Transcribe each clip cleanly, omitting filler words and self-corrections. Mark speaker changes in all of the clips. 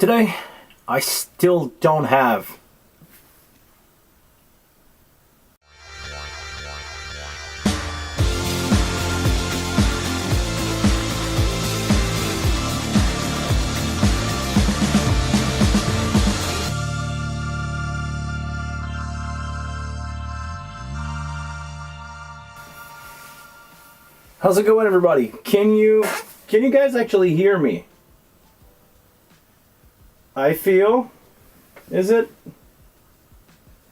Speaker 1: Today, I still don't have How's it going, everybody? Can you guys actually hear me? I feel, is it?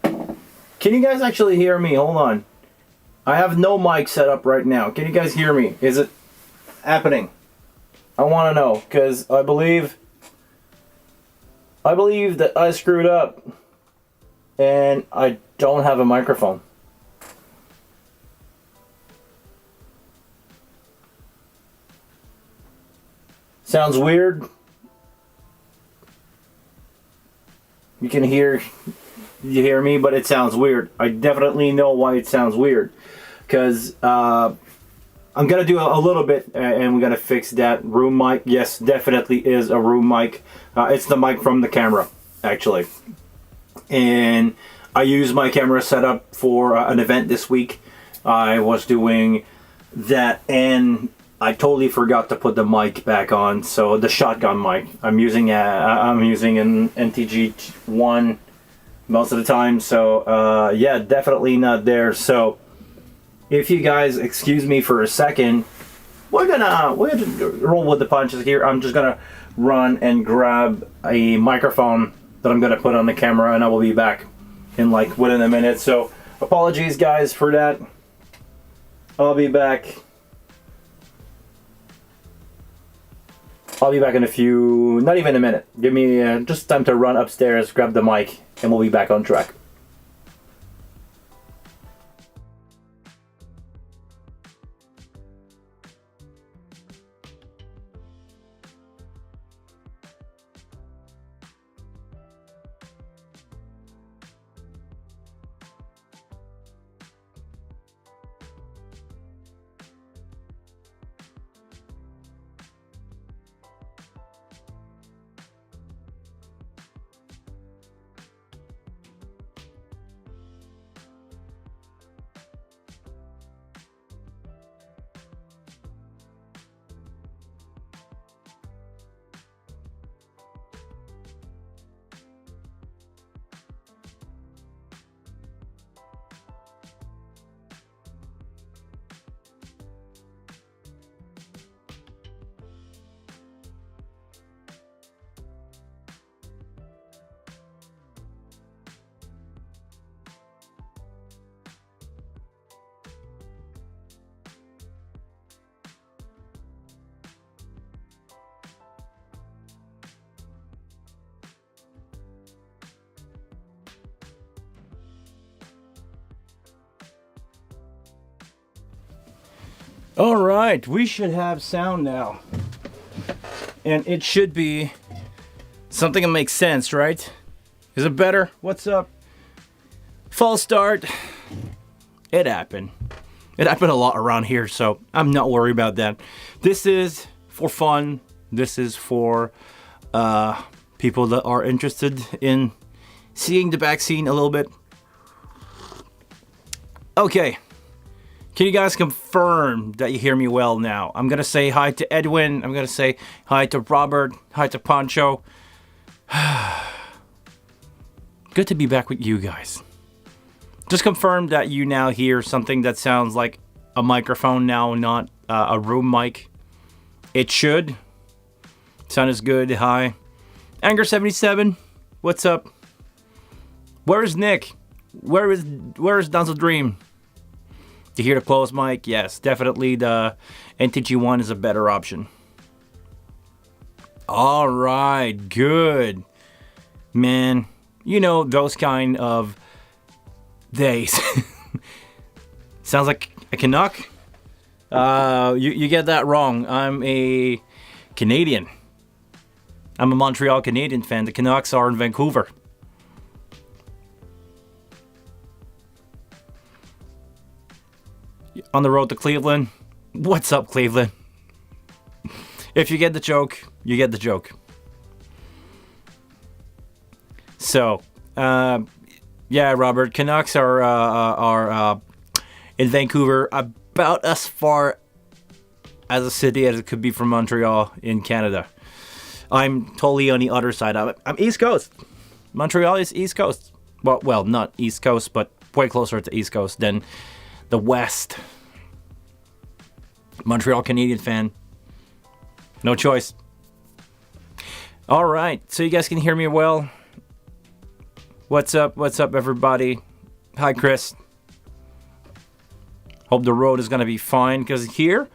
Speaker 1: Can you guys actually hear me? Hold on. I have no mic set up right now. Can you guys hear me? Is it happening? I want to know, because I believe that I screwed up and I don't have a microphone. Sounds weird. You hear me, but it sounds weird. I definitely know why it sounds weird. Because I'm going to do a little bit, and we're going to fix that room mic. Yes, definitely is a room mic. It's the mic from the camera, actually. And I used my camera setup for an event this week. I was doing that, and I totally forgot to put the mic back on. So the shotgun mic, I'm using an NTG1 most of the time. So yeah, definitely not there. So if you guys excuse me for a second, we're gonna roll with the punches here. I'm just gonna run and grab a microphone that I'm gonna put on the camera, and I will be back in within a minute. So apologies, guys, for that. I'll be back. I'll be back in a few, not even a minute. Give me just time to run upstairs, grab the mic, and we'll be back on track. All right, we should have sound now. And it should be something that makes sense, right? Is it better? What's up? False start. It happened. It happened a lot around here, so I'm not worried about that. This is for fun. This is for people that are interested in seeing the back scene a little bit. Okay. Can you guys confirm that you hear me well now? I'm going to say hi to Edwin. I'm going to say hi to Robert. Hi to Pancho. Good to be back with you guys. Just confirm that you now hear something that sounds like a microphone now, not a room mic. It should. Sound is good. Hi. Anger77. What's up? Where is Nick? Where is Dunzo Dream? To hear the closed mic, yes, definitely the NTG1 is a better option. All right, good. Man, you know, those kind of days. Sounds like a Canuck. You get that wrong. I'm a Canadian. I'm a Montreal Canadian fan. The Canucks are in Vancouver. On the road to Cleveland. What's up, Cleveland? If you get the joke, you get the joke. So, yeah, Robert, Canucks are in Vancouver, about as far as a city as it could be from Montreal in Canada. I'm totally on the other side of it. I'm East Coast. Montreal is East Coast. Well, not East Coast, but way closer to East Coast than the West. Montreal Canadian fan. No choice. All right, so you guys can hear me well. What's up? What's up, everybody? Hi, Chris. Hope the road is going to be fine, because here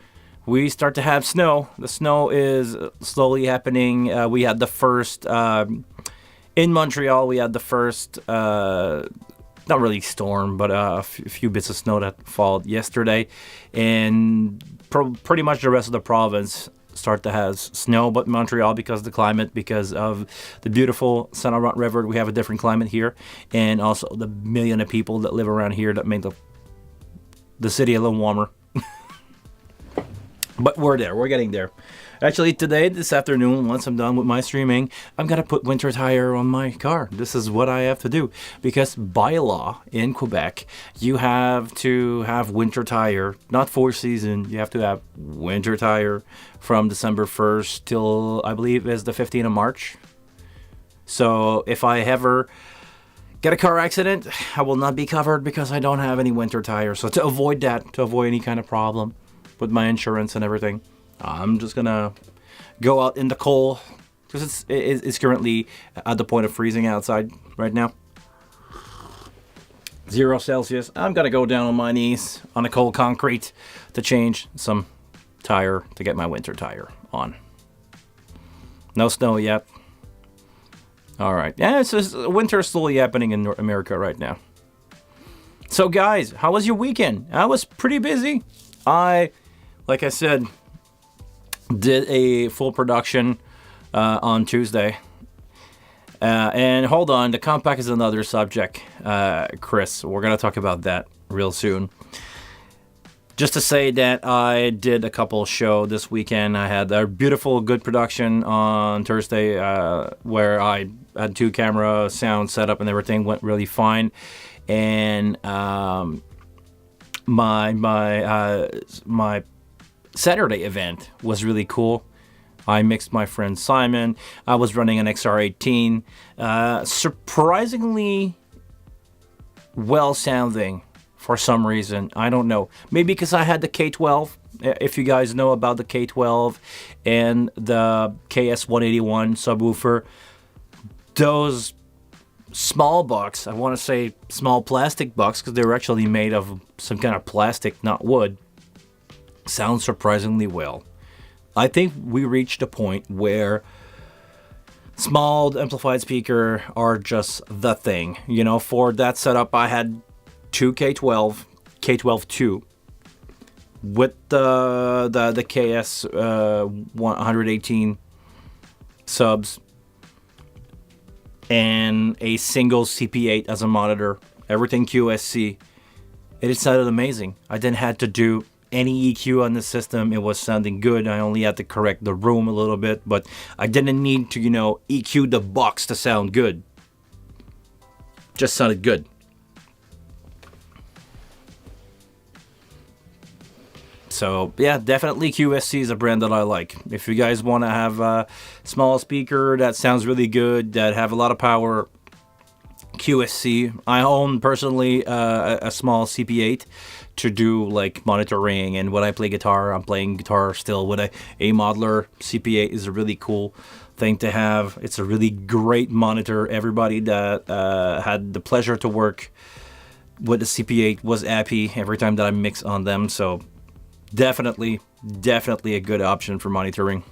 Speaker 1: we start to have snow. The snow is slowly happening. We had the first, in Montreal, we had the first, not really storm, but a few bits of snow that fell yesterday. And pretty much the rest of the province start to have snow, but Montreal, because of the climate, because of the beautiful Saint Laurent River, we have a different climate here, and also the million of people that live around here that make the city a little warmer. But we're there. We're getting there. Actually, this afternoon, once I'm done with my streaming, I'm going to put winter tire on my car. This is what I have to do. Because by law in Quebec, you have to have winter tire, not 4-season. You have to have winter tire from December 1st till, I believe, is the 15th of March. So if I ever get a car accident, I will not be covered because I don't have any winter tire. So to avoid that, to avoid any kind of problem with my insurance and everything, I'm just gonna go out in the cold, because it's currently at the point of freezing outside right now. 0 Celsius. I'm gonna go down on my knees on the cold concrete to change some tire to get my winter tire on. No snow yet. All right. Yeah, it's just winter is slowly happening in North America right now. So guys, how was your weekend? I was pretty busy. Like I said, did a full production on Tuesday. And hold on, the compact is another subject, Chris. We're going to talk about that real soon. Just to say that I did a couple show this weekend. I had a beautiful, good production on Thursday where I had 2 camera sound set up and everything went really fine. And my Saturday event was really cool. I mixed my friend Simon. I was running an XR18. Surprisingly well sounding for some reason. I don't know. Maybe because I had the K12. If you guys know about the K12 and the KS181 subwoofer, those small bucks, I want to say small plastic bucks because they were actually made of some kind of plastic, not wood, sound surprisingly well. I think we reached a point where small amplified speaker are just the thing. You know, for that setup, I had 2 K12-2 with the KS 118 subs and a single CP8 as a monitor, everything QSC. It sounded amazing. I didn't have to do any EQ on the system. It was sounding good. I only had to correct the room a little bit, but I didn't need to, EQ the box to sound good. Just sounded good. So yeah, definitely QSC is a brand that I like. If you guys want to have a small speaker that sounds really good, that have a lot of power, QSC. I own personally a small CP8 to do like monitoring, and when I play guitar, I'm playing guitar still with a modeler. CP8 is a really cool thing to have. It's a really great monitor. Everybody that had the pleasure to work with the CP8 was happy every time that I mix on them. So definitely a good option for monitoring.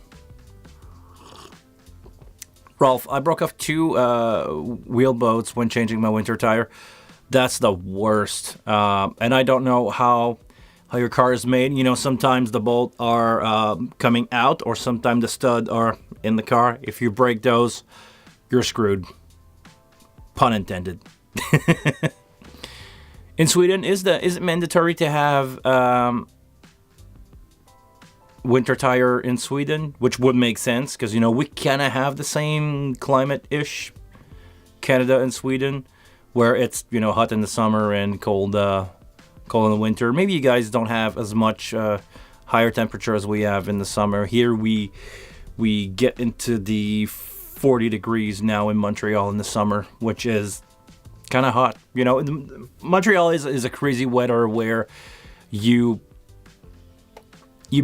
Speaker 1: Rolf, I broke off 2 wheel bolts when changing my winter tire. That's the worst. And I don't know how your car is made. Sometimes the bolt are coming out, or sometimes the stud are in the car. If you break those, you're screwed. Pun intended. In Sweden, is it mandatory to have winter tire in Sweden? Which would make sense, because we kind of have the same climate-ish Canada and Sweden, where it's hot in the summer and cold in the winter. Maybe you guys don't have as much higher temperature as we have in the summer. Here we get into the 40 degrees now in Montreal in the summer, which is kind of hot. Montreal is a crazy weather where you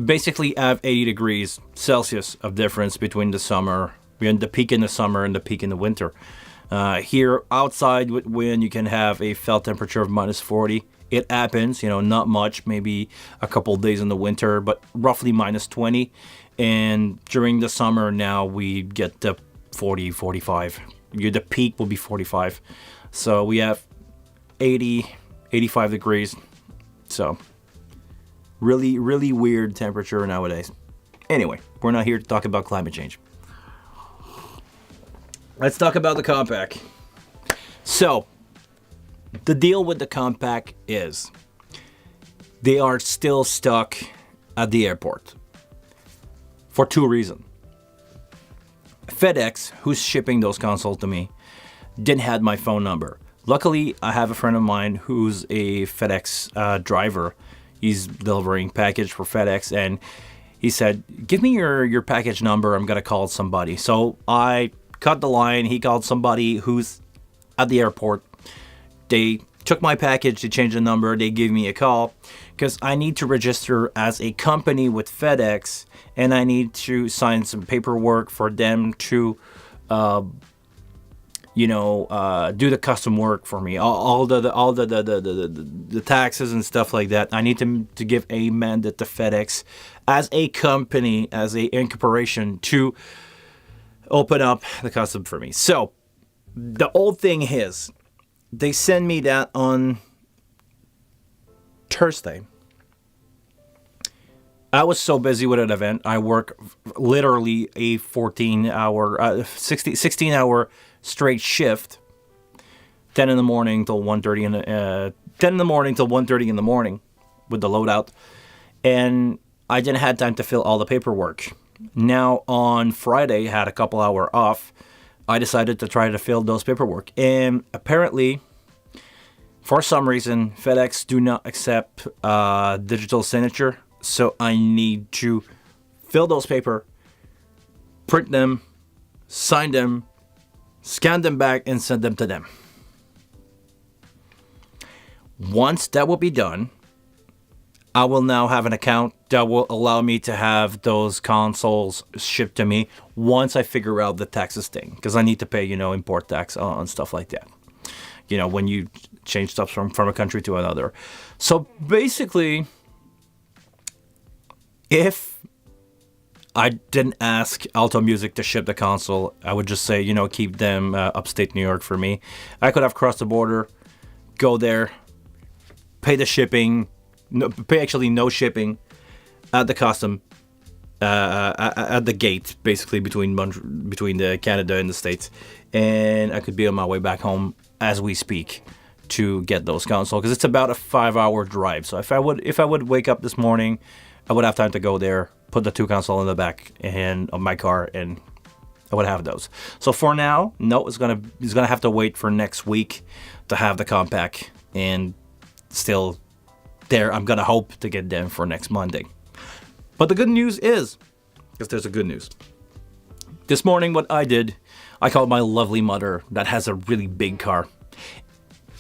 Speaker 1: basically have 80 degrees Celsius of difference between the peak in the summer and the peak in the winter. Here outside with wind, you can have a felt temperature of minus 40. It happens, not much, maybe a couple of days in the winter, but roughly minus 20. And during the summer now we get to 40, 45. The peak will be 45. So we have 80, 85 degrees. So really, really weird temperature nowadays. Anyway, we're not here to talk about climate change. Let's talk about the compact. So, the deal with the compact is they are still stuck at the airport for two reasons. FedEx, who's shipping those consoles to me, didn't have my phone number. Luckily, I have a friend of mine who's a FedEx driver. He's delivering package for FedEx, and he said, "Give me your package number. I'm gonna call somebody." So I cut the line. He called somebody who's at the airport. They took my package, they changed the number, they gave me a call because I need to register as a company with FedEx, and I need to sign some paperwork for them to, do the custom work for me. All the taxes and stuff like that. I need to give a mandate to FedEx as a company, as a incorporation to open up the custom for me. So the old thing is, they send me that on Thursday. I was so busy with an event. I work literally a 16-hour straight shift, 10 in the morning till 1:30 in the morning with the loadout, and I didn't have time to fill all the paperwork. Now on Friday, I had a couple hour off. I decided to try to fill those paperwork, and apparently, for some reason, FedEx do not accept digital signature. So I need to fill those paper, print them, sign them, scan them back, and send them to them. Once that will be done, I will now have an account that will allow me to have those consoles shipped to me once I figure out the taxes thing. Because I need to pay, import tax on stuff like that. When you change stuff from a country to another. So basically, if I didn't ask Alto Music to ship the console, I would just say, keep them upstate New York for me. I could have crossed the border, go there, pay the shipping, pay actually no shipping at the custom, at the gate, basically between the Canada and the States, and I could be on my way back home as we speak to get those consoles, because it's about a 5-hour drive. So if I would wake up this morning, I would have time to go there, put the two consoles in the back and of my car, and I would have those. So for now, no, it's gonna have to wait for next week to have the compact, and still there, I'm gonna hope to get them for next Monday. But the good news is, because there's a good news. This morning, what I did, I called my lovely mother that has a really big car,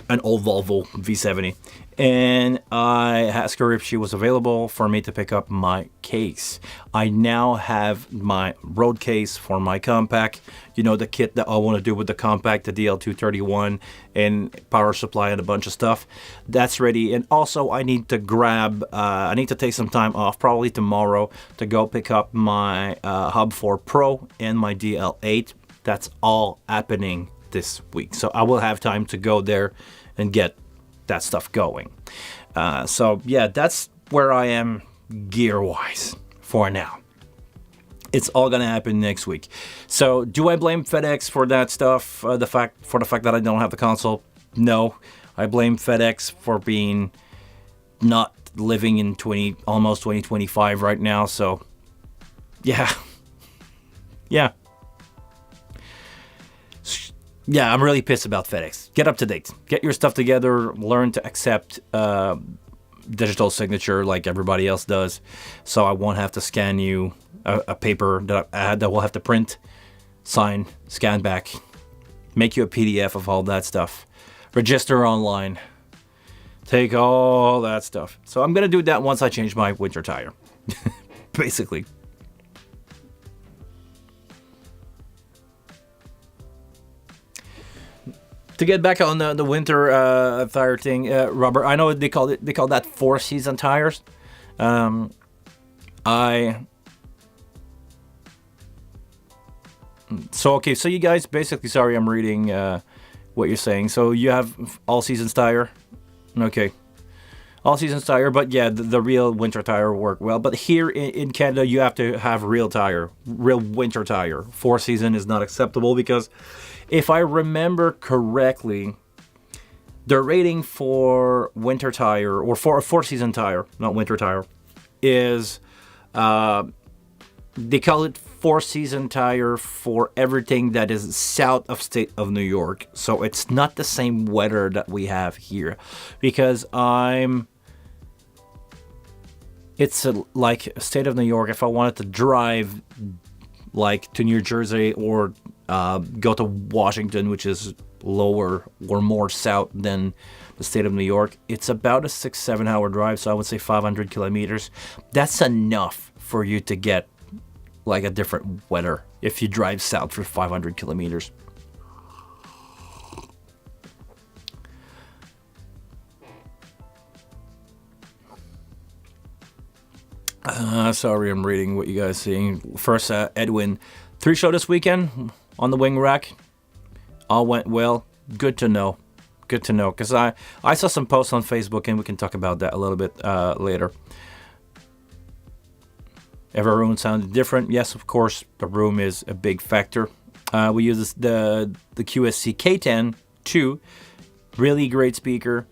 Speaker 1: an old Volvo V70, and I asked her if she was available for me to pick up my case. I now have my road case for my compact, the kit that I want to do with the compact, the DL231 and power supply and a bunch of stuff. That's ready. And also I need to I need to take some time off, probably tomorrow, to go pick up my Hub 4 Pro and my DL8. That's all happening this week. So I will have time to go there and get that stuff going. So yeah, that's where I am gear-wise for now. It's all gonna happen next week. So do I blame FedEx for that stuff? The fact that I don't have the console? No, I blame FedEx for being not living in almost 2025 right now. So yeah. yeah, I'm really pissed about FedEx. Get up to date. Get your stuff together. Learn to accept digital signature like everybody else does, so I won't have to scan you a paper that we'll have to print, sign, scan back, make you a PDF of all that stuff, register online, take all that stuff. So I'm gonna do that once I change my winter tire, basically. To get back on the winter tire thing, Robert, I know they call that 4-season tires. So you guys basically, sorry, I'm reading what you're saying. So you have all seasons tire, okay, all seasons tire, but yeah, the real winter tire work well. But here in Canada, you have to have real winter tire. 4-season is not acceptable because, if I remember correctly, the rating for winter tire, or for a 4-season tire, not winter tire, is they call it 4-season tire for everything that is south of state of New York. So it's not the same weather that we have here, because it's like state of New York. If I wanted to drive like to New Jersey or go to Washington, which is lower or more south than the state of New York, it's about a 6-7 hour drive. So I would say 500 kilometers. That's enough for you to get like a different weather if you drive south for 500 kilometers. Sorry, I'm reading what you guys seeing. First, Edwin, 3 show this weekend on the wing rack. All went well. Good to know. Good to know. Because I saw some posts on Facebook, and we can talk about that a little bit later. Every room sounded different. Yes, of course, the room is a big factor. We use the QSC K10 2. Really great speaker.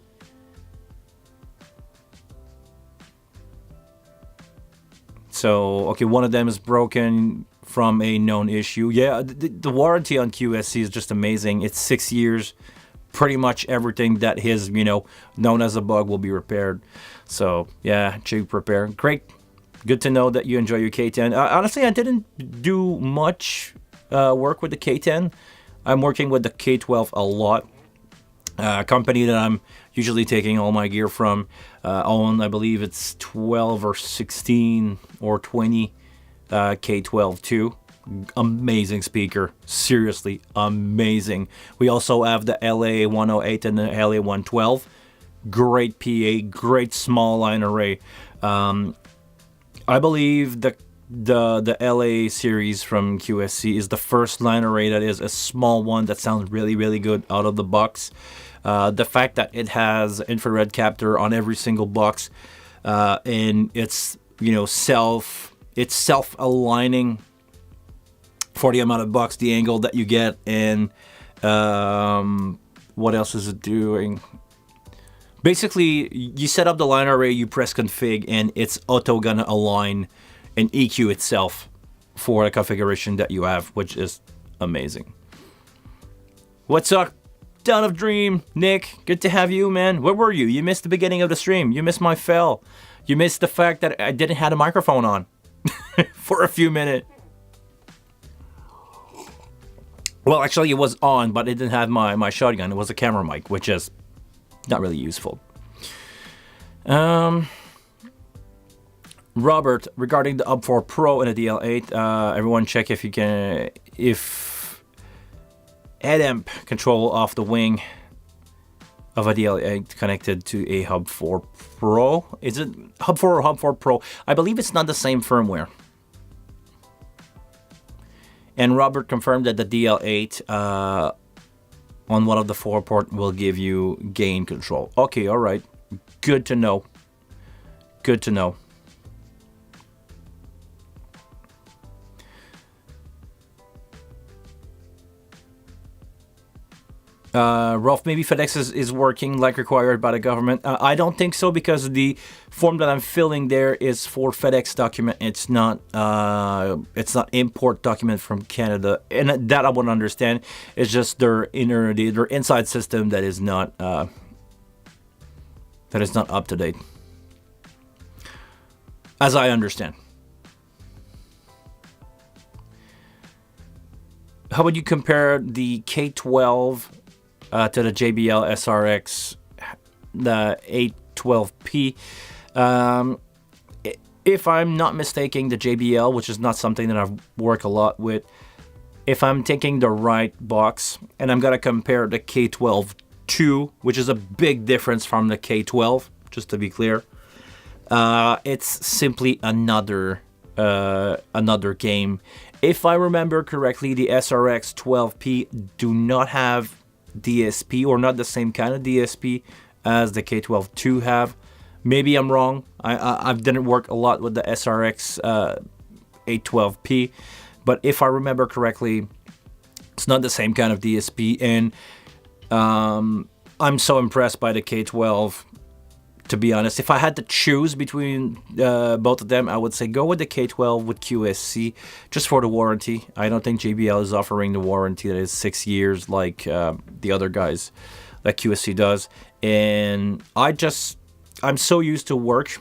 Speaker 1: So, okay, one of them is broken from a known issue. Yeah, the warranty on QSC is just amazing. It's 6 years. Pretty much everything that is, known as a bug will be repaired. So, yeah, cheap repair. Great. Good to know that you enjoy your K10. Honestly, I didn't do much work with the K10. I'm working with the K12 a lot. Company that I'm usually taking all my gear from. I believe it's 12 or 16 or 20 K12 2. Amazing speaker. Seriously, amazing. We also have the LA108 and the LA112. Great PA, great small line array. I believe the LA series from QSC is the first line array that is a small one that sounds really, really good out of the box. The fact that it has infrared capture on every single box, and it's self-aligning for the amount of bucks, the angle that you get, and what else is it doing? Basically, you set up the line array, you press config, and it's auto gonna align and EQ itself for the configuration that you have, which is amazing. What's up, Dawn of Dream? Nick, good to have you, man. Where were you? You missed the beginning of the stream. You missed my fell. You missed the fact that I didn't have a microphone on for a few minutes. Well, actually, it was on, but it didn't have my shotgun. It was a camera mic, which is not really useful. Robert, regarding the Hub 4 Pro and the DL8, everyone check if head amp control off the wing of a DL8 connected to a Hub 4 Pro. Is it Hub 4 or Hub 4 Pro? I believe it's not the same firmware. And Robert confirmed that the DL8 on one of the 4-port will give you gain control. Okay, all right. Good to know. Good to know. Ralph, maybe FedEx is working like required by the government. I don't think so, because the form that I'm filling there is for FedEx document. It's not import document from Canada, and that I would understand. It's just their inside system that is not up to date, as I understand. How would you compare the K12 to the JBL SRX, the 812P? If I'm not mistaken, the JBL, which is not something that I've worked a lot with, if I'm taking the right box and I'm going to compare the K12-2, which is a big difference from the K12, just to be clear, it's simply another game. If I remember correctly, the SRX 12P do not have DSP, or not the same kind of DSP as the K12-2 have. Maybe I'm wrong. I didn't work a lot with the SRX 812P, but if I remember correctly, it's not the same kind of DSP, and I'm so impressed by the K12. To be honest, if I had to choose between both of them, I would say go with the K12 with QSC, just for the warranty. I don't think JBL is offering the warranty that is 6 years like the other guys that QSC does. And I'm so used to work.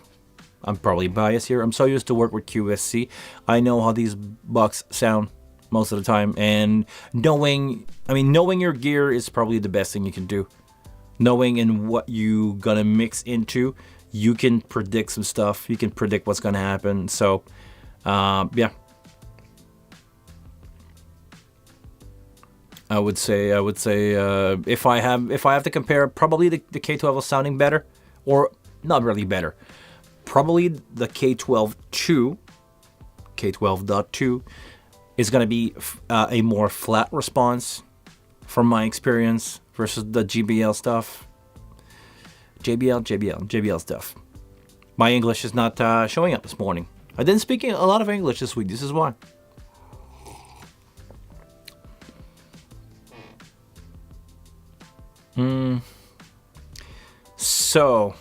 Speaker 1: I'm probably biased here. I'm so used to work with QSC. I know how these bucks sound most of the time. And knowing your gear is probably the best thing you can do. Knowing in what you gonna mix into, you can predict some stuff. You can predict what's gonna happen. So, yeah. I would say if I have to compare, probably the K12 is sounding better, or not really better. Probably the K12-2, K12.2 is gonna be a more flat response, from my experience, versus the JBL stuff. JBL stuff. My English is not showing up this morning. I didn't speak a lot of English this week. This is why. So,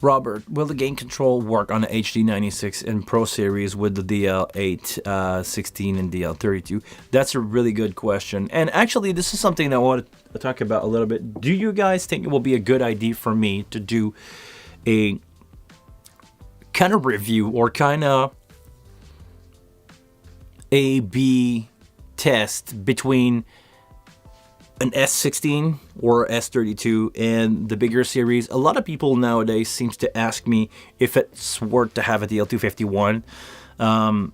Speaker 1: Robert, will the gain control work on the HD96 and Pro Series with the DL8, 16 and DL32? That's a really good question. And actually, this is something that I want to talk about a little bit. Do you guys think it will be a good idea for me to do a kind of review, or kind of A/B test between an S16 or S32 and the bigger series? A lot of people nowadays seems to ask me if it's worth to have a DL251. I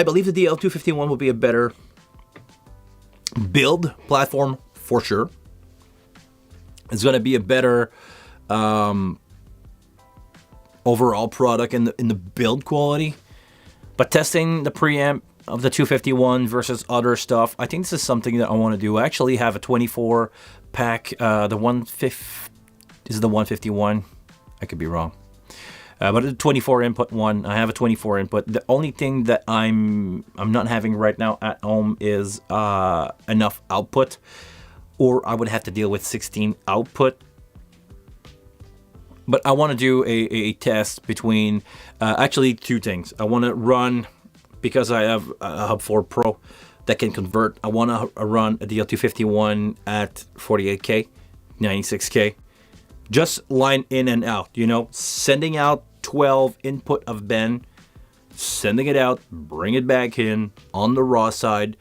Speaker 1: believe the DL251 will be a better build platform for sure. It's going to be a better overall product in the build quality. But testing the preamp of the 251 versus other stuff, I think this is something that I want to do. I actually have a 24 pack. The 150 is the 151. I could be wrong, but the 24 input one. I have a 24 input. The only thing that I'm not having right now at home is enough output, or I would have to deal with 16 output. But I want to do a test between actually two things. I want to run, because I have a Hub 4 Pro that can convert. I want to run a DL251 at 48K, 96K. Just line in and out, sending out 12 input of Ben, sending it out, bring it back in on the raw side,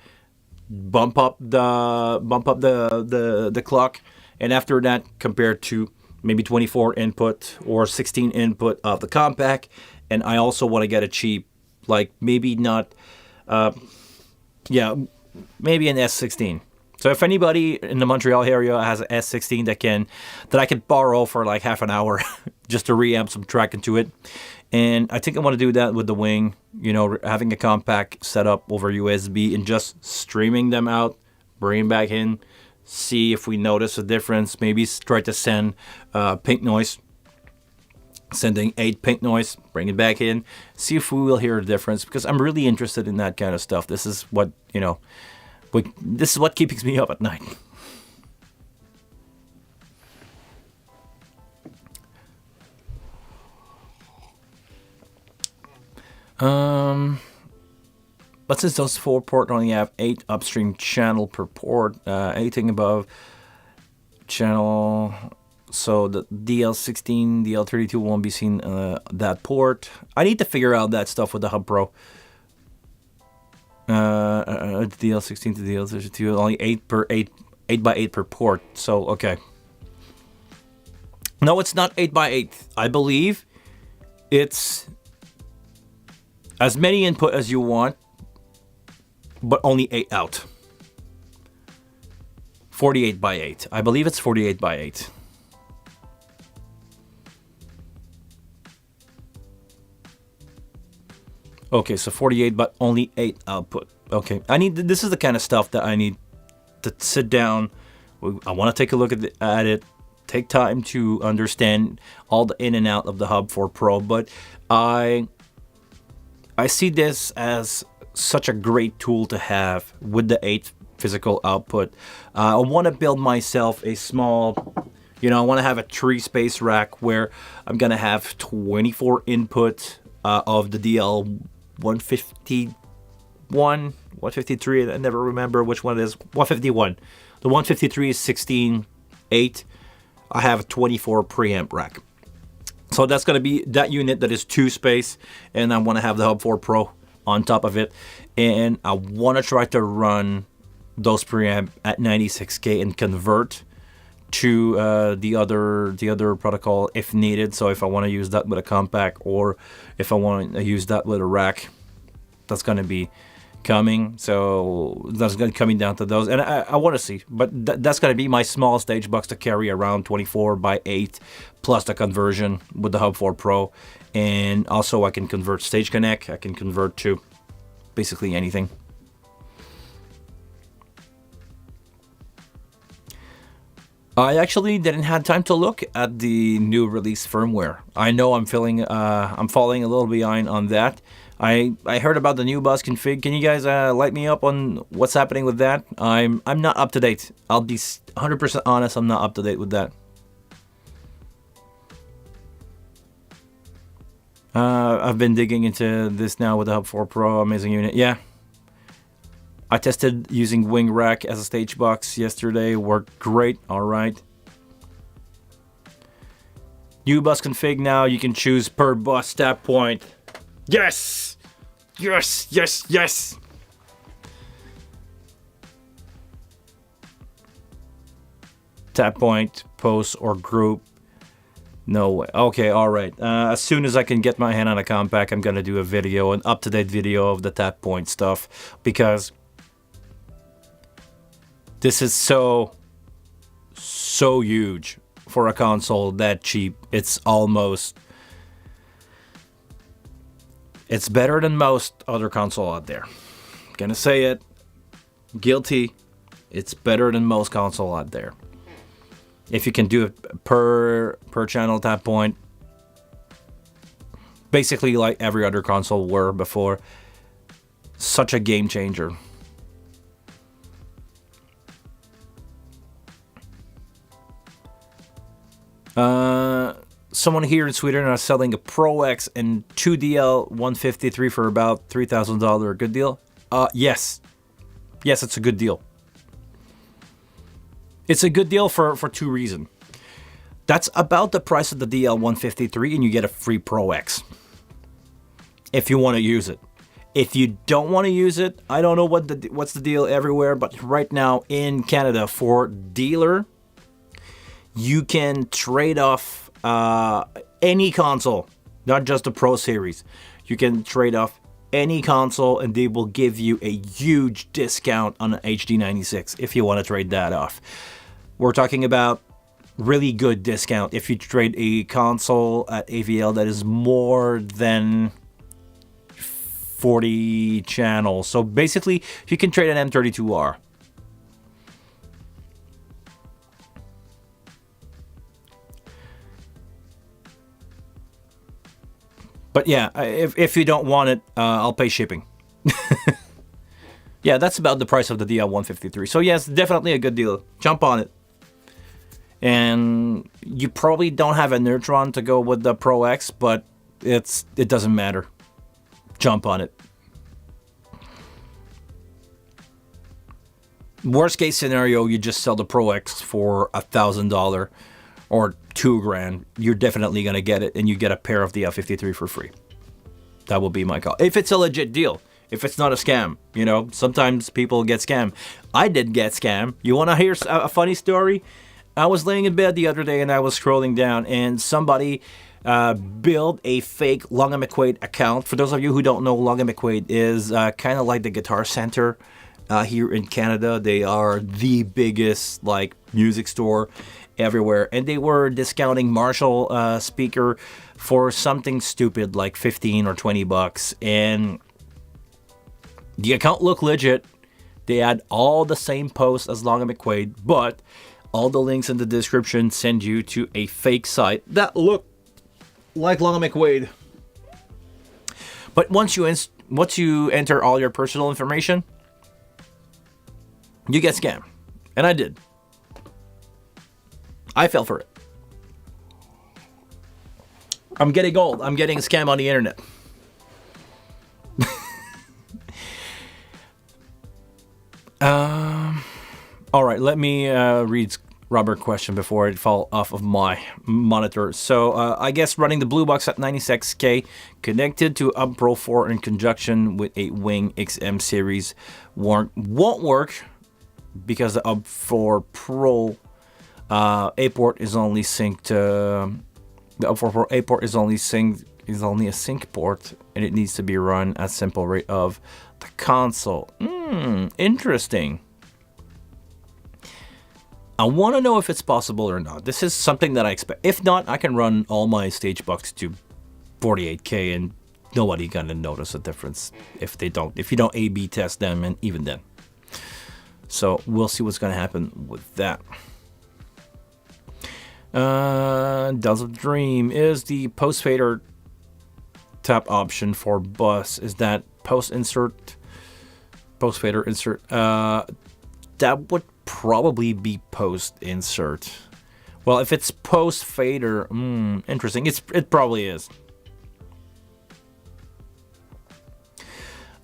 Speaker 1: bump up the clock, and after that, compared to maybe 24 input or 16 input of the compact. And I also want to get a cheap, like maybe not, maybe an S16. So if anybody in the Montreal area has an S16 that I could borrow for like half an hour just to reamp some track into it. And I think I want to do that with the Wing, having a compact set up over USB and just streaming them out, bring back in, see if we notice a difference. Maybe try to send pink noise. Sending 8 pink noise, bring it back in, see if we will hear a difference, because I'm really interested in that kind of stuff. This is what, This is what keeps me up at night. But since those 4 ports only have 8 upstream channel per port, anything above channel, so the DL16, DL32 won't be seen that port. I need to figure out that stuff with the Hub Pro. DL16 to DL32, only 8 by 8 per port. So okay. No, it's not 8 by 8. I believe it's as many input as you want, but only 8 out. 48 by 8. I believe it's 48 by 8. Okay, so 48, but only 8 output. Okay, this is the kind of stuff that I need to sit down. I want to take a look at it, take time to understand all the in and out of the Hub 4 Pro, but I see this as such a great tool to have with the 8 physical output. I want to build myself a small, I want to have a 3-space rack where I'm going to have 24 input of the DL 151, 153, I never remember which one it is. 151. The 153 is 16.8. I have a 24 preamp rack. So that's going to be that unit that is 2-space, and I want to have the Hub 4 Pro on top of it, and I want to try to run those preamp at 96K and convert to the other protocol if needed. So if I want to use that with a compact, or if I want to use that with a rack, that's going to be coming. So that's going to coming down to those, and I want to see, but that's going to be my small stage box to carry around 24 by 8 plus the conversion with the Hub 4 Pro. And also I can convert Stage Connect. I can convert to basically anything. I actually didn't have time to look at the new release firmware. I know I'm falling a little behind on that. I heard about the new bus config. Can you guys light me up on what's happening with that? I'm not up to date. I'll be 100% honest. I'm not up to date with that. I've been digging into this now with the Hub 4 Pro. Amazing unit. Yeah. I tested using Wing Rack as a stage box yesterday. Worked great. All right. New bus config now. You can choose per bus tap point. Yes! Yes, yes, yes! Tap point, post, or group. No way. Okay, alright. As soon as I can get my hand on a compact, I'm gonna do a video, an up-to-date video of the tap point stuff, because this is so huge for a console that cheap. It's better than most other console out there. I'm gonna say it. Guilty. It's better than most console out there. If you can do it per channel tap point, basically like every other console were before, such a game changer. Someone here in Sweden are selling a Pro X and 2DL 153 for about $3,000. A good deal? Yes. Yes, it's a good deal. It's a good deal for 2 reasons. That's about the price of the DL153, and you get a free Pro X if you want to use it. If you don't want to use it, I don't know what's the deal everywhere, but right now in Canada for dealer, you can trade off any console, not just the Pro Series. You can trade off any console and they will give you a huge discount on an HD96 if you want to trade that off. We're talking about really good discount if you trade a console at AVL that is more than 40 channels. So basically, you can trade an M32R. But yeah, if you don't want it, I'll pay shipping. Yeah, that's about the price of the DL153. So yes, definitely a good deal. Jump on it. And you probably don't have a Neutron to go with the Pro X, but it doesn't matter. Jump on it. Worst case scenario, you just sell the Pro X for $1,000 or $2,000. You're definitely gonna get it, and you get a pair of the L53 for free. That will be my call. If it's a legit deal, if it's not a scam, sometimes people get scammed. I did get scammed. You want to hear a funny story? I was laying in bed the other day and I was scrolling down, and somebody built a fake Long and McQuaid account. For those of you who don't know, Long and McQuaid is kind of like the Guitar Center here in Canada. They are the biggest music store everywhere, and they were discounting Marshall speaker for something stupid like $15 or $20, and the account looked legit. They had all the same posts as Long and McQuaid, but all the links in the description send you to a fake site that looked like Long and McQuaid. But once you enter all your personal information, you get scammed. And I did. I fell for it. I'm getting old. I'm getting scammed on the internet. All right, let me read Robert's question before it fall off of my monitor. So I guess running the Blue Box at 96K connected to UB Pro 4 in conjunction with a Wing XM series won't work because the UB 4 Pro A port is only synced. The UB 4 Pro A port is only a sync port, and it needs to be run at simple rate of the console. Interesting. I want to know if it's possible or not. This is something that I expect. If not, I can run all my stage bucks to 48K and nobody gonna notice a difference if you don't A/B test them, and even then. So we'll see what's gonna happen with that. Dolls of Dream, is the post fader tap option for bus, is that post fader insert? That would probably be post insert. Well, if it's post fader, interesting. It probably is.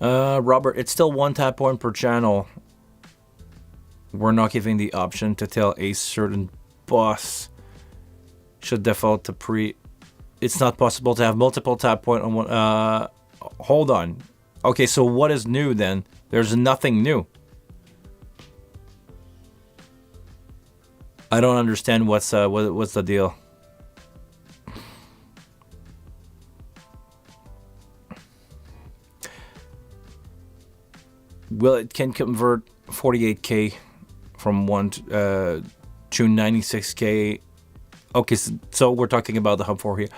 Speaker 1: Robert, it's still one tap point per channel. We're not giving the option to tell a certain bus should default to pre. It's not possible to have multiple tap point on one. Hold on. Okay, so what is new then? There's nothing new. I don't understand what's the deal. Well, it can convert 48K from 1 to 96K. Okay, so we're talking about the Hub 4 here.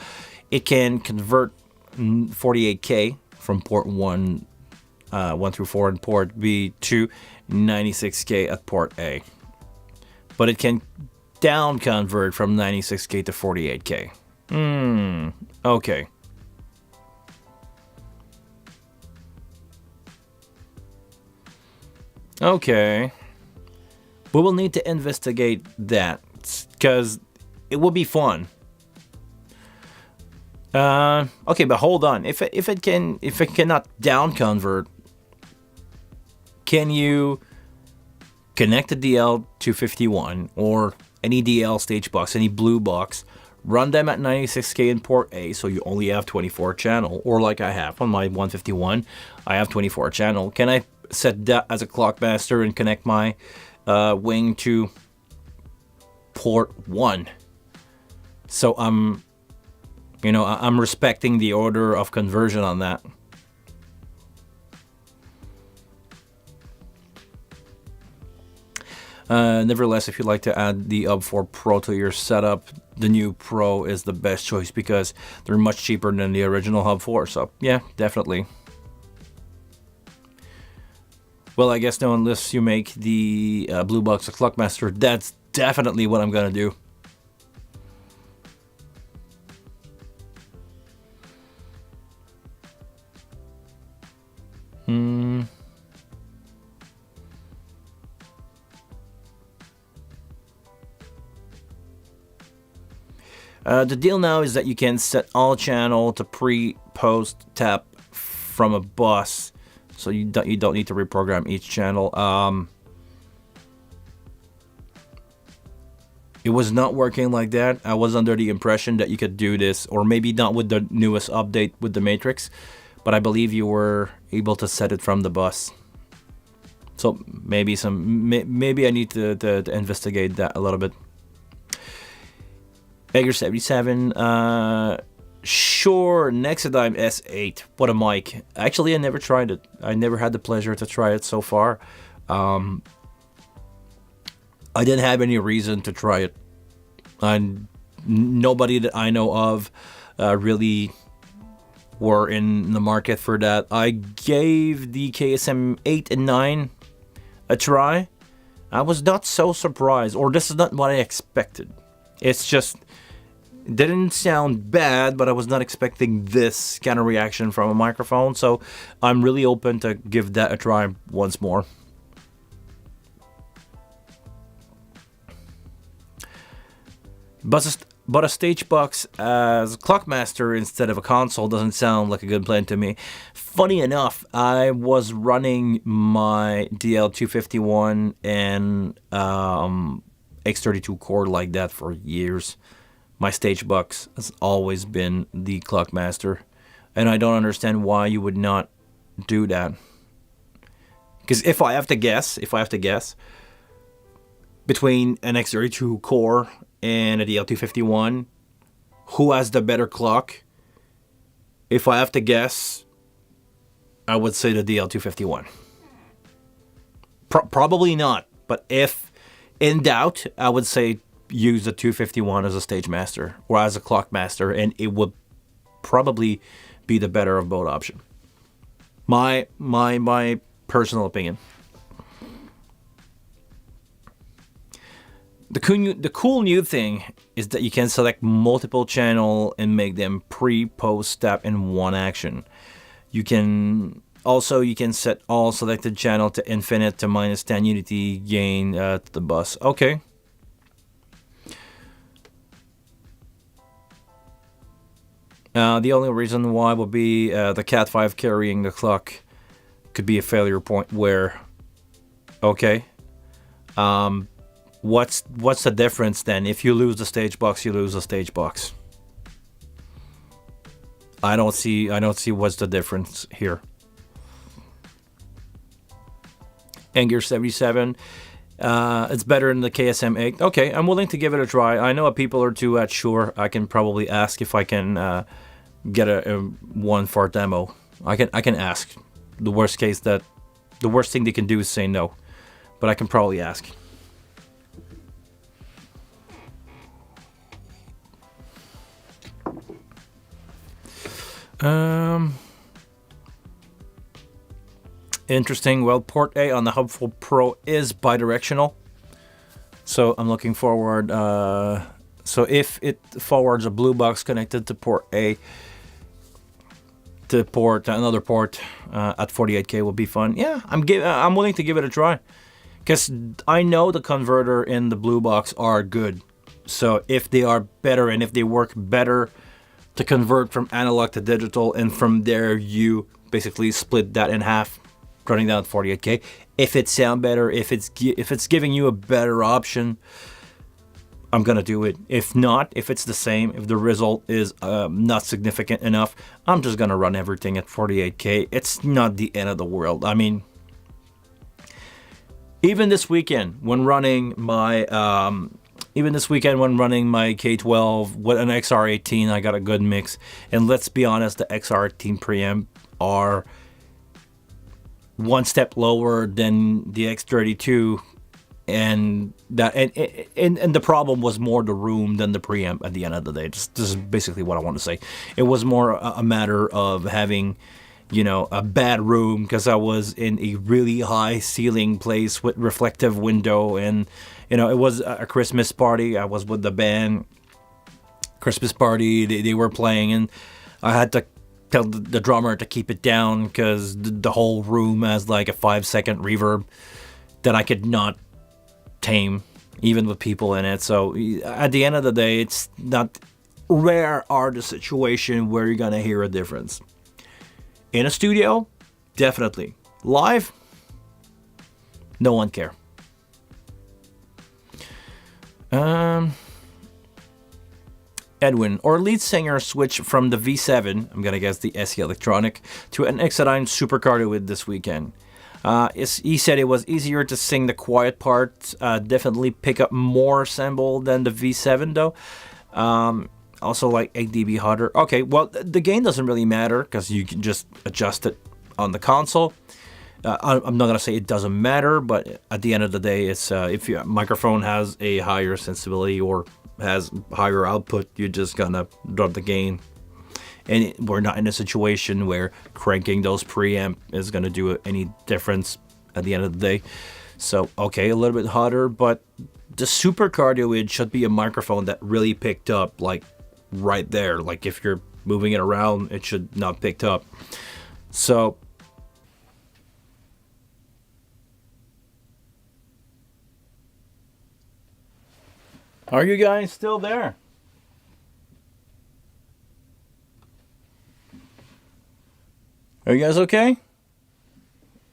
Speaker 1: It can convert 48K from port 1 through 4 and port B to 96K at port A. But it can down convert from 96K to 48K. Okay. Okay. We will need to investigate that, because it will be fun. Okay, but hold on. If it cannot down convert, can you connect the DL251 or any DL stage box, any blue box, run them at 96K in port A, so you only have 24 channel, or like I have on my 151, I have 24 channel. Can I set that as a Clockmaster and connect my Wing to port 1? So I'm respecting the order of conversion on that. Nevertheless, if you'd like to add the UB 4 Pro to your setup, the new Pro is the best choice because they're much cheaper than the original Hub 4. So yeah, definitely. Well, I guess no, unless you make the Blue Box a Clockmaster, that's definitely what I'm gonna do. The deal now is that you can set all channel to pre-post tap from a bus, so you don't need to reprogram each channel. It was not working like that. I was under the impression that you could do this, or maybe not with the newest update with the Matrix, but I believe you were able to set it from the bus. So maybe maybe I need to investigate that a little bit. Beggar 77. Sure, Nexodyne S8. What a mic. Actually, I never tried it. I never had the pleasure to try it so far. I didn't have any reason to try it. And nobody that I know of really were in the market for that. I gave the KSM 8 and 9 a try. I was not so surprised, or this is not what I expected. It's just, it didn't sound bad, but I was not expecting this kind of reaction from a microphone. So I'm really open to give that a try once more. But a stage box as a Clockmaster instead of a console doesn't sound like a good plan to me. Funny enough, I was running my DL251 and X32 core like that for years. My stage box has always been the Clockmaster, and I don't understand why you would not do that. Because if I have to guess, between an X32 core and a DL251, who has the better clock? If I have to guess, I would say the DL251. Probably not, but if in doubt, I would say use the 251 as a stage master or as a clock master, and it would probably be the better of both options. My personal opinion. The cool new thing is that you can select multiple channel and make them pre-post step in one action. You can set all selected channel to infinite to -10 unity gain to the bus. Okay. The only reason why would be the Cat 5 carrying the clock could be a failure point where, okay. What's the difference then? If you lose the stage box, you lose the stage box. I don't see what's the difference here. Anger 77. It's better than the KSM 8. Okay, I'm willing to give it a try. I know people are too sure. I can probably ask if I can get a one for demo. I can ask. The worst thing they can do is say no, but I can probably ask. Interesting. Well, port A on the Hubful Pro is bidirectional, so I'm looking forward. So if it forwards a blue box connected to port A to port another port at 48K will be fun. Yeah, I'm willing to give it a try, because I know the converter in the blue box are good. So if they are better and if they work better to convert from analog to digital, and from there you basically split that in half, running down at 48K. If it sounds better, if it's giving you a better option, I'm gonna do it. If not, if it's the same, if the result is not significant enough, I'm just gonna run everything at 48K. It's not the end of the world. I mean, even this weekend when running my K12 with an XR18, I got a good mix. And let's be honest, the XR18 preamp are one step lower than the X32, and the problem was more the room than the preamp at the end of the day. This is basically what I want to say. It was more a matter of having, a bad room, because I was in a really high ceiling place with reflective window, and it was a Christmas party. I was with the band. Christmas party, they were playing, and I had to tell the drummer to keep it down because the whole room has like a 5-second reverb that I could not tame, even with people in it. So at the end of the day, it's not rare are the situation where you're gonna hear a difference. In a studio, definitely. Live, no one care. Edwin, our lead singer switched from the V7, I'm gonna guess the SE Electronic, to an Exodine Super Cardioid this weekend. He said it was easier to sing the quiet parts, definitely pick up more cymbal than the V7 though. Also like 8 dB hotter. Okay, well the gain doesn't really matter because you can just adjust it on the console. I'm not gonna say it doesn't matter, but at the end of the day, it's if your microphone has a higher sensibility or has higher output, you're just gonna drop the gain. And we're not in a situation where cranking those preamp is gonna do any difference at the end of the day. So okay, a little bit hotter, but the Super Cardioid should be a microphone that really picked up like right there. Like if you're moving it around, it should not picked up. So are you guys still there? Are you guys okay?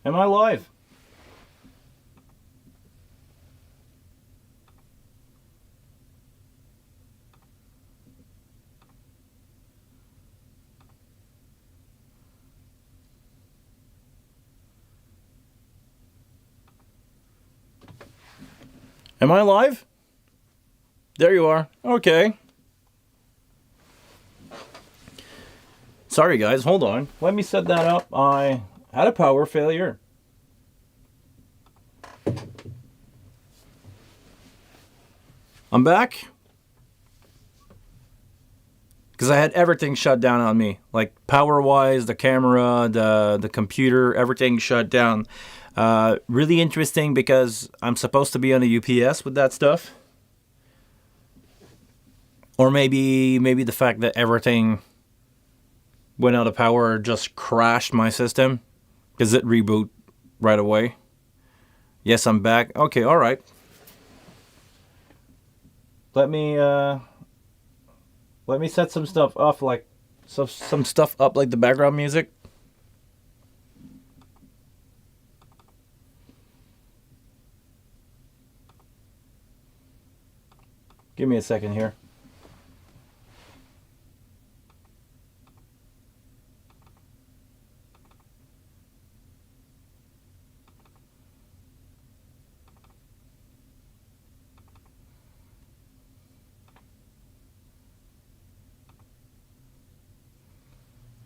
Speaker 1: Am I live? Am I live? There you are. Okay. Sorry guys, hold on. Let me set that up. I had a power failure. I'm back. Because I had everything shut down on me. Like power-wise, the camera, the computer, everything shut down. Really interesting because I'm supposed to be on a UPS with that stuff. Or maybe the fact that everything went out of power just crashed my system. Does it reboot right away? Yes, I'm back. Okay, all right. Let me set some stuff up like some stuff up like the background music. Give me a second here.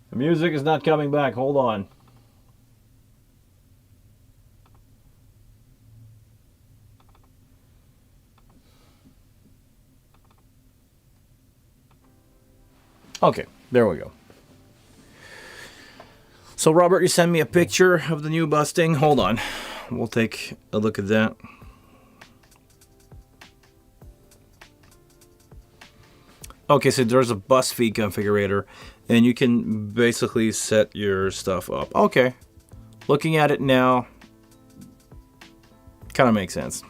Speaker 1: The music is not coming back. Hold on. Okay, there we go. So Robert, you sent me a picture of the new busting. Hold on. We'll take a look at that. Okay, so there's a bus feed configurator, and you can basically set your stuff up. Okay, looking at it now, kind of makes sense.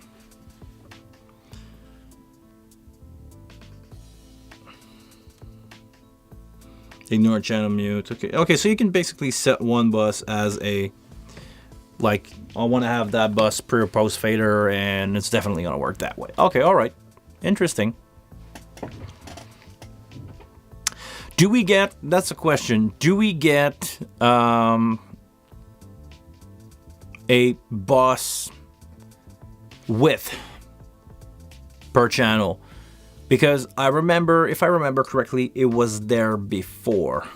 Speaker 1: Ignore channel mute. Okay, so you can basically set one bus as a, like, I want to have that bus pre or post fader, and it's definitely going to work that way. Okay, all right. Interesting. Do we get, that's a question, do we get a bus width per channel? Because I remember, if I remember correctly, it was there before.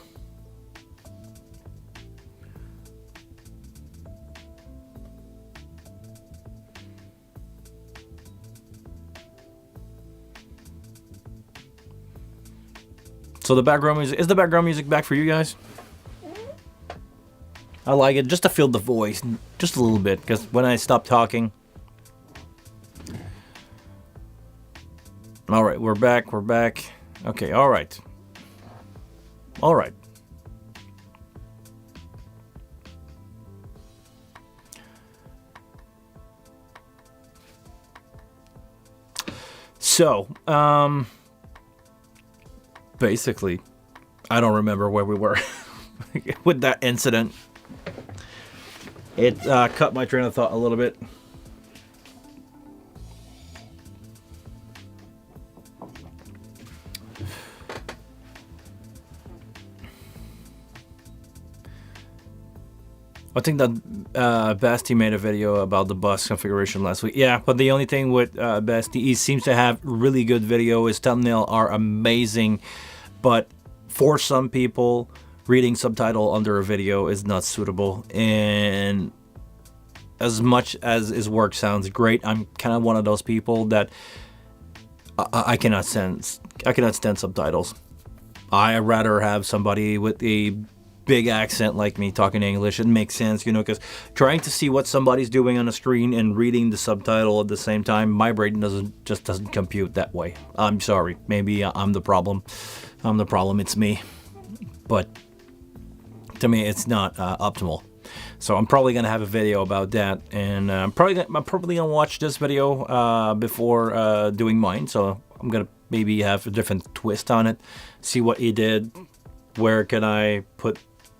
Speaker 1: So the background music, is the background music back for you guys? I like it just to feel the voice, just a little bit, because when I stop talking. All right, we're back. Okay, all right. All right. So, basically, I don't remember where we were with that incident. It cut my train of thought a little bit. I think that Basti made a video about the bus configuration last week. Yeah, but the only thing with Basti, he seems to have really good video. His thumbnail are amazing, but for some people, reading subtitle under a video is not suitable. And as much as his work sounds great, I'm kind of one of those people that I cannot stand subtitles. I rather have somebody with a big accent like me talking English. It makes sense, you know, because trying to see what somebody's doing on the screen and reading the subtitle at the same time, my brain doesn't compute that way. I'm sorry. Maybe I'm the problem. It's me. But to me, it's not optimal. So I'm probably gonna have a video about that, and I'm probably gonna watch this video before doing mine. So I'm gonna maybe have a different twist on it, see what he did, where can I put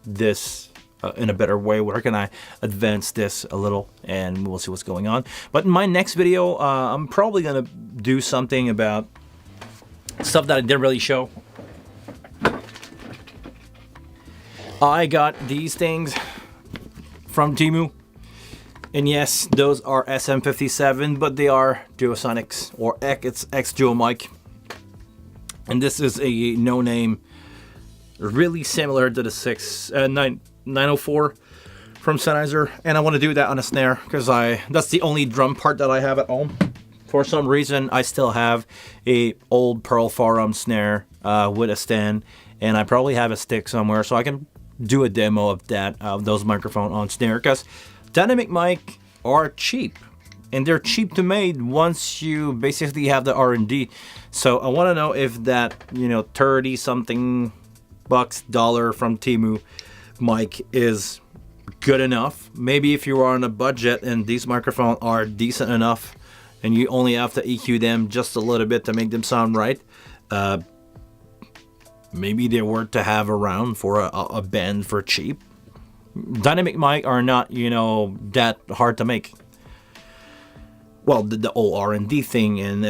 Speaker 1: this in a better way, where can I advance this a little, and we'll see what's going on. But in my next video, I'm probably gonna do something about stuff that I didn't really show. I got these things from Temu, and yes, those are SM57, but they are Duosonics, or X Duo mic, and this is a no-name, really similar to the 904 from Sennheiser, and I want to do that on a snare because that's the only drum part that I have at home. For some reason, I still have a old Pearl Forum snare with a stand, and I probably have a stick somewhere, so I can do a demo of those microphones on snare, because dynamic mic are cheap, and they're cheap to make once you basically have the R&D. So I want to know if that 30 something $dollar from Temu mic is good enough. Maybe if you are on a budget and these microphones are decent enough and you only have to EQ them just a little bit to make them sound right, maybe they're worth to have around for a band for cheap. Dynamic mic are not that hard to make. Well, the whole R&D thing, and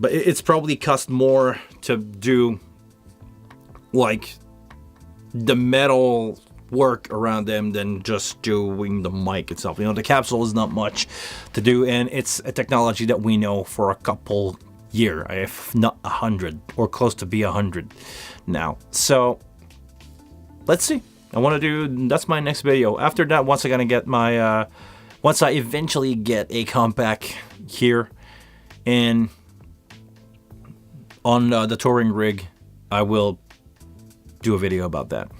Speaker 1: but it's probably cost more to do like the metal work around them than just doing the mic itself. The capsule is not much to do, and it's a technology that we know for a couple year, if not 100, or close to be 100 now. So let's see. That's my next video. After that, once I eventually get a compact here and on the touring rig, I will do a video about that.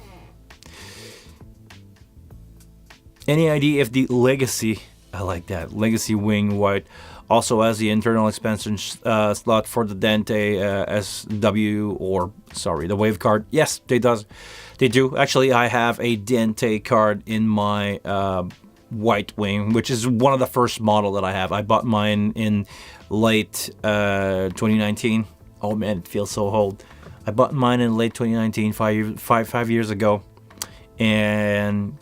Speaker 1: Any idea if the Legacy, I like that, Legacy Wing White, also has the internal expansion slot for the Dante SW, the Wave card? Yes, they do. Actually, I have a Dante card in my White Wing, which is one of the first model that I have. I bought mine in late 2019. Oh man, it feels so old. I bought mine in late 2019, five years ago, and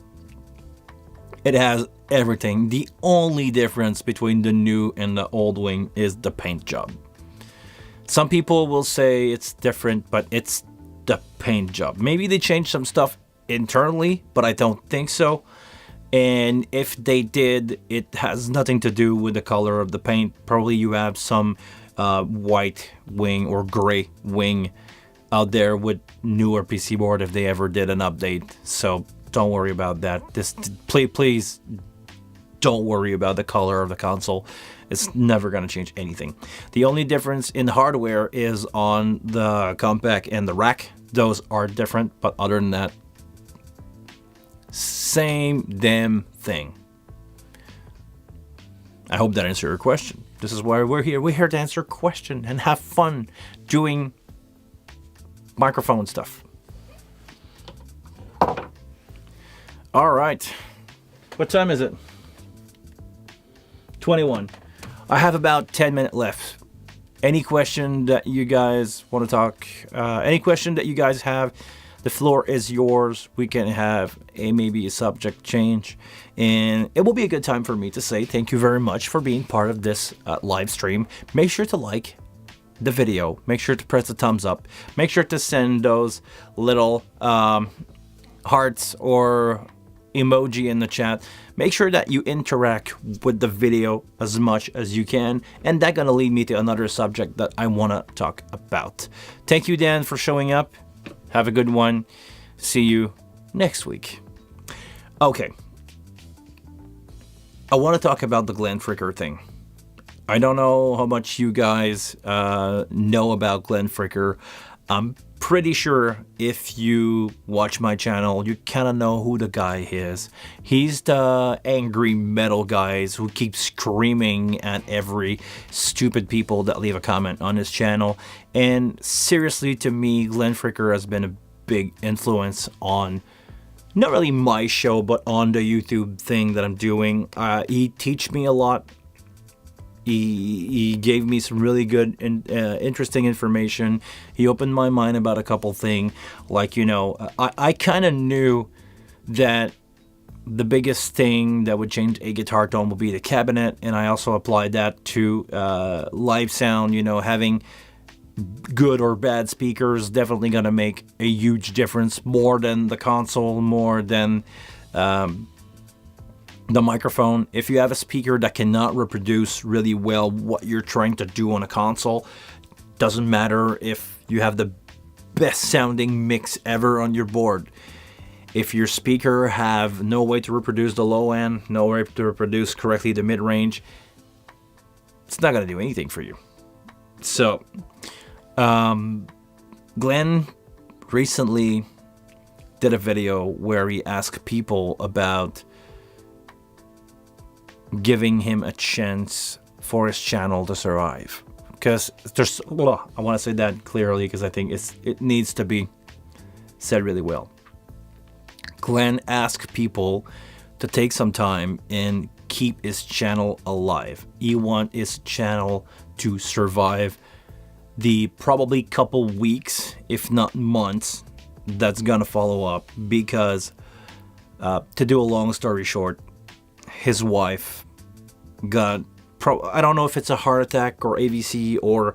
Speaker 1: it has everything. The only difference between the new and the old wing is the paint job. Some people will say it's different, but it's the paint job. Maybe they changed some stuff internally, but I don't think so. And if they did, it has nothing to do with the color of the paint. Probably you have some white wing or gray wing out there with newer PC board if they ever did an update. So don't worry about that. Please don't worry about the color of the console. It's never going to change anything. The only difference in hardware is on the compact and the rack. Those are different, but other than that, same damn thing. I hope that answered your question. This is why we're here. We're here to answer questions and have fun doing microphone stuff. All right. What time is it? 21. I have about 10 minutes left. Any question that you guys want to talk, any question that you guys have, the floor is yours. We can have maybe a subject change, and it will be a good time for me to say thank you very much for being part of this live stream. Make sure to like the video. Make sure to press the thumbs up. Make sure to send those little hearts or emoji in the chat. Make sure that you interact with the video as much as you can, and that's gonna lead me to another subject that I want to talk about. Thank you, Dan, for showing up. Have a good one. See you next week. Okay, I want to talk about the Glenn Fricker thing. I don't know how much you guys know about Glenn Fricker. I'm pretty sure if you watch my channel, you kind of know who the guy is. He's the angry metal guys who keep screaming at every stupid people that leave a comment on his channel. And seriously, to me, Glenn Fricker has been a big influence on not really my show, but on the YouTube thing that I'm doing. He teach me a lot. He gave me some really good and interesting information. He opened my mind about a couple things. Like, you know, I kind of knew that the biggest thing that would change a guitar tone would be the cabinet. And I also applied that to live sound. You know, having good or bad speakers definitely going to make a huge difference. More than the console, more than the microphone. If you have a speaker that cannot reproduce really well what you're trying to do on a console, doesn't matter if you have the best sounding mix ever on your board. If your speaker have no way to reproduce the low end, no way to reproduce correctly the mid-range, it's not going to do anything for you. So, Glenn recently did a video where he asked people about giving him a chance for his channel to survive. Because there's, well, I want to say that clearly because I think it needs to be said really well. Glenn asked people to take some time and keep his channel alive. He wants his channel to survive the probably couple weeks, if not months, that's gonna follow up. Because to do a long story short, his wife got I don't know if it's a heart attack or AVC or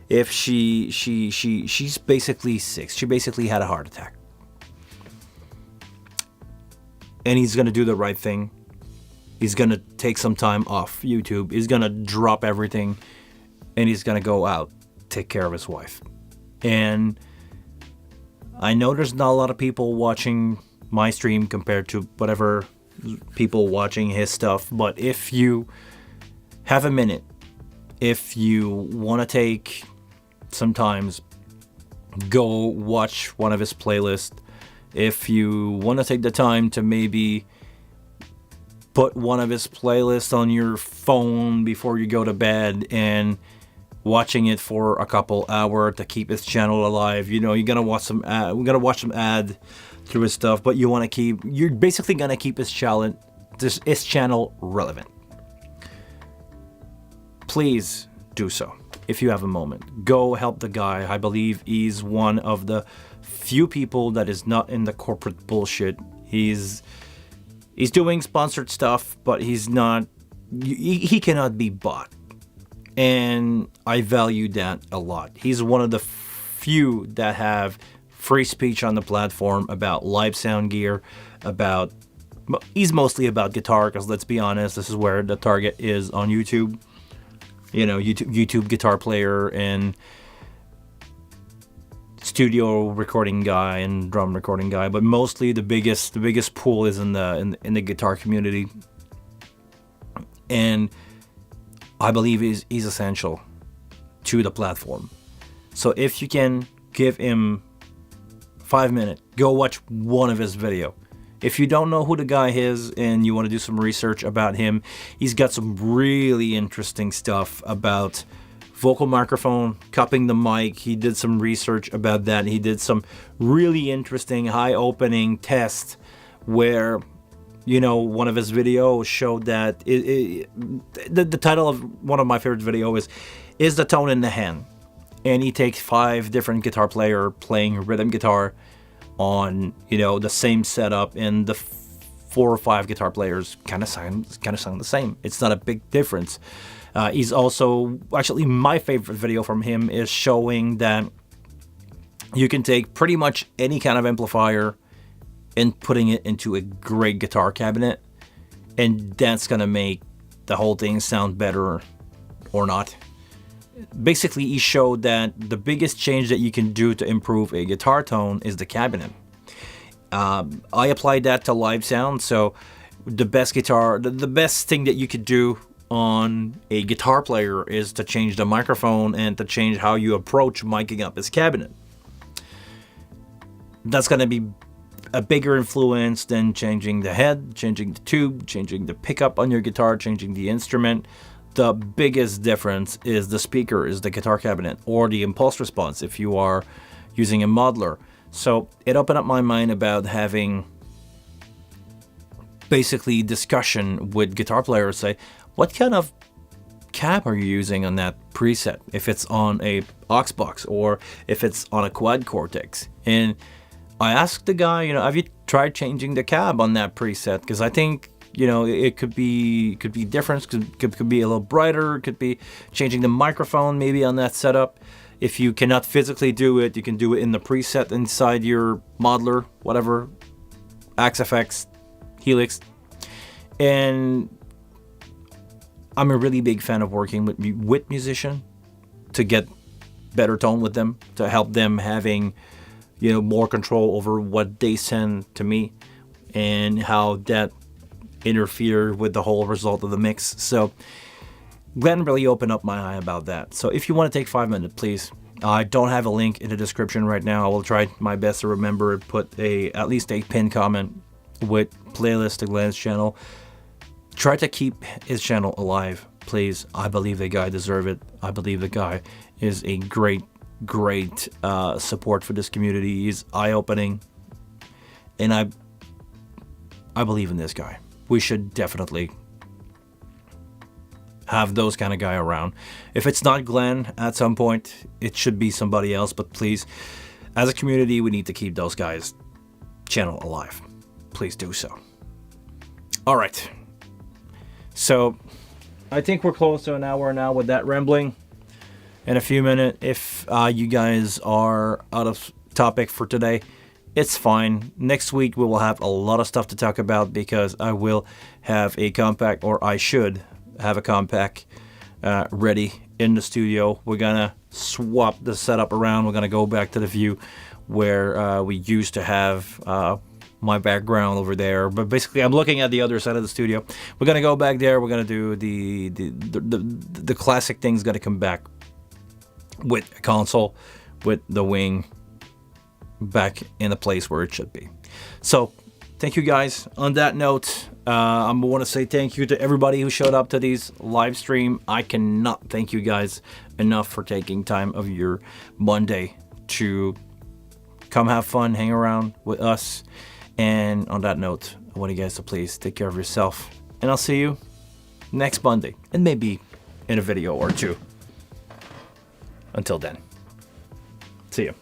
Speaker 1: if she's basically sick. She basically had a heart attack. And he's going to do the right thing. He's going to take some time off YouTube. He's going to drop everything and he's going to go out, take care of his wife. And I know there's not a lot of people watching my stream compared to whatever people watching his stuff, but if you have a minute, if you want to take some time, go watch one of his playlists. If you want to take the time to maybe put one of his playlists on your phone before you go to bed and watching it for a couple hours to keep his channel alive, you know, you're gonna watch some ad through his stuff, but you're basically gonna keep his channel relevant. Please do so if you have a moment. Go help the guy. I believe he's one of the few people that is not in the corporate bullshit. He's doing sponsored stuff, but he's not. He cannot be bought, and I value that a lot. He's one of the few that have free speech on the platform about live sound gear, he's mostly about guitar, because let's be honest, this is where the target is on YouTube. You know, YouTube guitar player and studio recording guy and drum recording guy, but mostly the biggest pool is in the guitar community. And I believe he's essential to the platform. So if you can give him 5 minutes, go watch one of his video. If you don't know who the guy is and you want to do some research about him, he's got some really interesting stuff about vocal microphone, cupping the mic. He did some research about that. He did some really interesting eye-opening tests where, you know, one of his videos showed that the title of one of my favorite videos is is the tone in the hand. And he takes 5 different guitar player playing rhythm guitar on, you know, the same setup, and the 4 or 5 guitar players kind of sound the same. It's not a big difference. He's also, actually, my favorite video from him is showing that you can take pretty much any kind of amplifier and putting it into a great guitar cabinet, and that's gonna make the whole thing sound better or not. Basically, he showed that the biggest change that you can do to improve a guitar tone is the cabinet. I applied that to live sound, so the best thing that you could do on a guitar player is to change the microphone and to change how you approach miking up his cabinet. That's going to be a bigger influence than changing the head, changing the tube, changing the pickup on your guitar, changing the instrument. The biggest difference is the speaker, is the guitar cabinet, or the impulse response if you are using a modeler. So it opened up my mind about having basically discussion with guitar players. Say, what kind of cab are you using on that preset? If it's on a aux box or if it's on a quad Cortex. And I asked the guy, you know, have you tried changing the cab on that preset? Because I think, you know, it could be different, could be a little brighter, could be changing the microphone maybe on that setup. If you cannot physically do it, you can do it in the preset inside your modeler, whatever, Axe-FX, Helix. And I'm a really big fan of working with musicians to get better tone with them, to help them having, you know, more control over what they send to me and how that interfere with the whole result of the mix. So Glenn really opened up my eye about that. So if you want to take 5 minutes, please. I don't have a link in the description right now. I will try my best to remember and put at least a pinned comment with playlist to Glenn's channel. Try to keep his channel alive, please. I believe the guy deserves it. I believe the guy is a great support for this community. He's eye-opening, and I believe in this guy. We should definitely have those kind of guy around. If it's not Glenn at some point, it should be somebody else. But please, as a community, we need to keep those guys' channel alive. Please do so. All right. So I think we're close to an hour now with that rambling. In a few minutes, if you guys are out of topic for today, it's fine. Next week we will have a lot of stuff to talk about because I will have a compact, or I should have a compact ready in the studio. We're gonna swap the setup around. We're gonna go back to the view where we used to have my background over there. But basically, I'm looking at the other side of the studio. We're gonna go back there. We're gonna do the classic things. Gonna come back with a console, with the wing back in the place where it should be. So thank you guys. On that note, I want to say thank you to everybody who showed up to these live stream. I cannot thank you guys enough for taking time of your Monday to come have fun, hang around with us. And on that note, I want you guys to please take care of yourself, and I'll see you next Monday, and maybe in a video or two. Until then, see you.